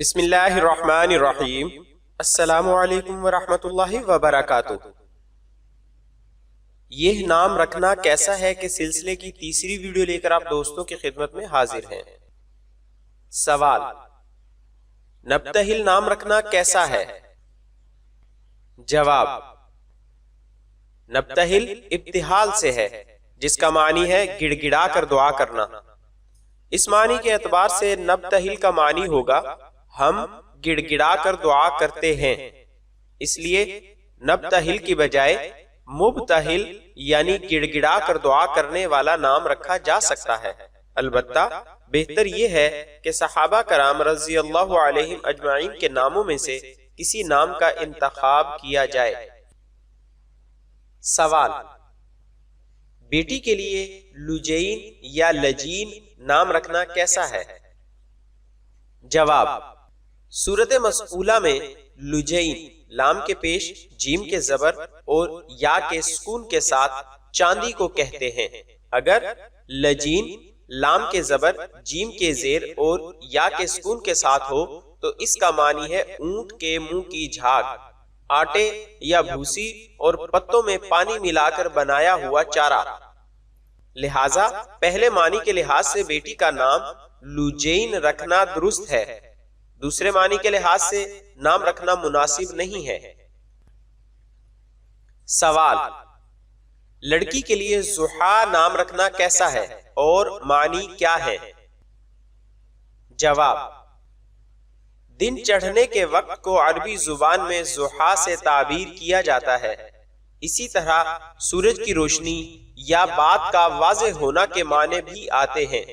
بسم اللہ الرحمن الرحیم۔ السلام علیکم ورحمۃ اللہ وبرکاتہ۔ یہ نام رکھنا کیسا ہے کہ سلسلے کی تیسری ویڈیو لے کر آپ دوستوں کی خدمت میں حاضر ہیں۔ سوال: نبتہل نام رکھنا کیسا ہے؟ جواب: نبتہل ابتہال سے ہے، جس کا معنی ہے گڑ گڑا کر دعا کرنا۔ اس معنی کے اعتبار سے نبتہل کا معنی ہوگا ہم گڑ گڑا کر دعا کرتے ہیں، اس لیے نبتہل کی بجائے مبتہل یعنی گڑ گڑا کر دعا کرنے والا نام رکھا جا سکتا ہے۔ البتہ بہتر یہ ہے کہ صحابہ کرام رضی اللہ علیہم اجمعین کے ناموں میں سے کسی نام کا انتخاب کیا جائے۔ سوال: بیٹی کے لیے لجین یا لجین نام رکھنا کیسا ہے؟ جواب: سورۃ مسئولہ میں لجین لام کے پیش جیم کے زبر اور یا کے سکون کے ساتھ چاندی کو کہتے ہیں۔ اگر لجین لام کے زبر جیم کے زیر اور یا کے سکون کے ساتھ ہو تو اس کا معنی ہے اونٹ کے منہ کی جھاگ، آٹے یا بھوسی اور پتوں میں پانی ملا کر بنایا ہوا چارہ۔ لہٰذا پہلے معنی کے لحاظ سے بیٹی کا نام لجین رکھنا درست ہے، دوسرے معنی کے لحاظ سے نام رکھنا مناسب نہیں ہے۔ سوال: لڑکی کے لیے زحا نام رکھنا کیسا ہے اور معنی کیا ہے؟ جواب: دن چڑھنے کے وقت کو عربی زبان میں زحا سے تعبیر کیا جاتا ہے۔ اسی طرح سورج کی روشنی یا بات کا واضح ہونا کے معنی بھی آتے ہیں۔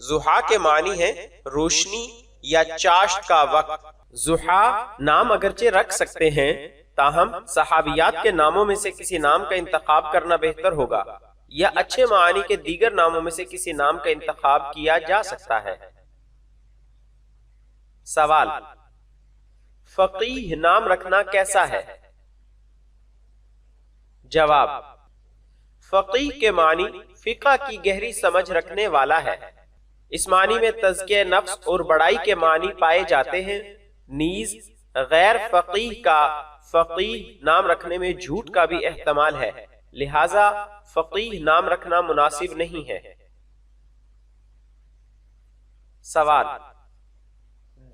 زحا کے معنی ہے روشنی یا چاشت کا وقت۔ زحا نام اگرچہ رکھ سکتے ہیں، تاہم صحابیات کے ناموں میں سے کسی نام کا انتخاب کرنا بہتر ہوگا، یا اچھے معانی کے دیگر ناموں میں سے کسی نام کا انتخاب کیا جا سکتا ہے۔ سوال: فقیہ نام رکھنا کیسا ہے؟ جواب: فقیہ کے معنی فقہ کی گہری سمجھ رکھنے والا ہے۔ اس معنی میں تزکیہ نفس اور بڑائی کے معنی پائے جاتے ہیں۔ نیز غیر فقیہ کا فقیہ نام رکھنے میں جھوٹ کا بھی احتمال ہے، لہذا فقیہ نام رکھنا مناسب نہیں ہے۔ سوال: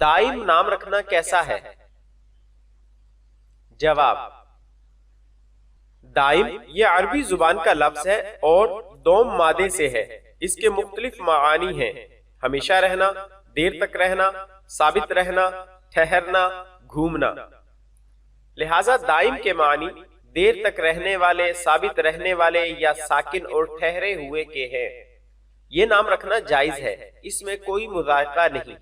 دائم نام رکھنا کیسا ہے؟ جواب: دائم یہ عربی زبان کا لفظ ہے اور دوم مادے سے ہے۔ اس کے مختلف معانی ہیں: ہمیشہ رہنا، دیر تک رہنا، ثابت رہنا، ٹھہرنا، گھومنا۔ لہٰذا دائم کے معنی دیر تک رہنے والے، ثابت رہنے والے یا ساکن اور ٹھہرے ہوئے کے ہیں۔ یہ نام رکھنا جائز ہے، اس میں کوئی مذائقہ نہیں۔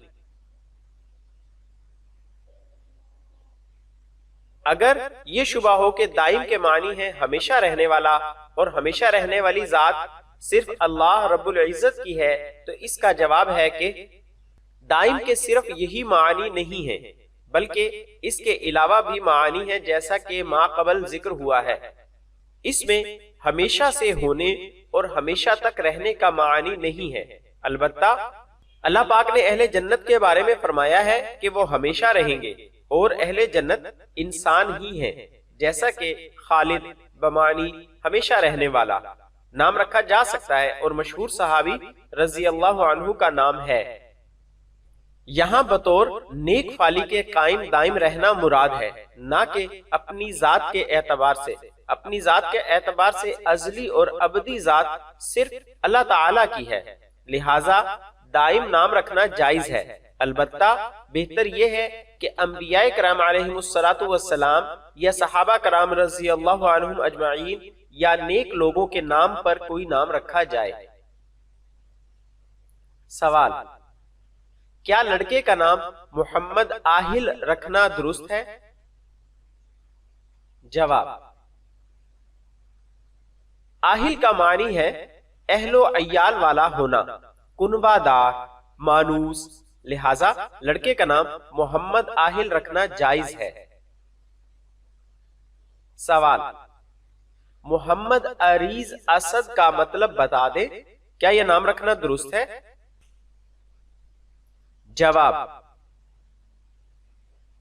اگر یہ شبہ ہو کہ دائم کے معنی ہے ہمیشہ رہنے والا اور ہمیشہ رہنے والی ذات صرف اللہ رب العزت کی ہے، تو اس کا جواب ہے کہ دائم کے صرف یہی معنی نہیں ہے، بلکہ اس کے علاوہ بھی معنی ہے، جیسا کہ ما قبل ذکر ہوا ہے۔ اس میں ہمیشہ سے ہونے اور ہمیشہ تک رہنے کا معنی نہیں ہے۔ البتہ اللہ پاک نے اہل جنت کے بارے میں فرمایا ہے کہ وہ ہمیشہ رہیں گے، اور اہل جنت انسان ہی ہیں، جیسا کہ خالد بمعنی ہمیشہ رہنے والا نام رکھا جا سکتا ہے، اور مشہور صحابی رضی اللہ عنہ کا نام ہے۔ یہاں بطور نیک فالی کے قائم دائم رہنا مراد ہے، نہ کہ اپنی ذات کے اعتبار سے۔ اپنی ذات کے اعتبار سے ازلی اور ابدی ذات صرف اللہ تعالی کی ہے، لہٰذا دائم نام رکھنا جائز ہے۔ البتہ بہتر یہ ہے کہ انبیاء کرام علیہم السلام یا صحابہ کرام رضی اللہ عنہم اجمعین یا نیک لوگوں کے نام پر کوئی نام رکھا جائے۔ سوال: کیا لڑکے کا نام محمد آہل رکھنا درست ہے؟ جواب: آہل کا معنی ہے اہل و عیال والا ہونا، کنبہ دار، مانوس، لہذا لڑکے کا نام محمد آہل رکھنا جائز ہے۔ سوال: محمد عریض اسد کا مطلب بتا دے، کیا یہ نام رکھنا درست ہے؟ جواب: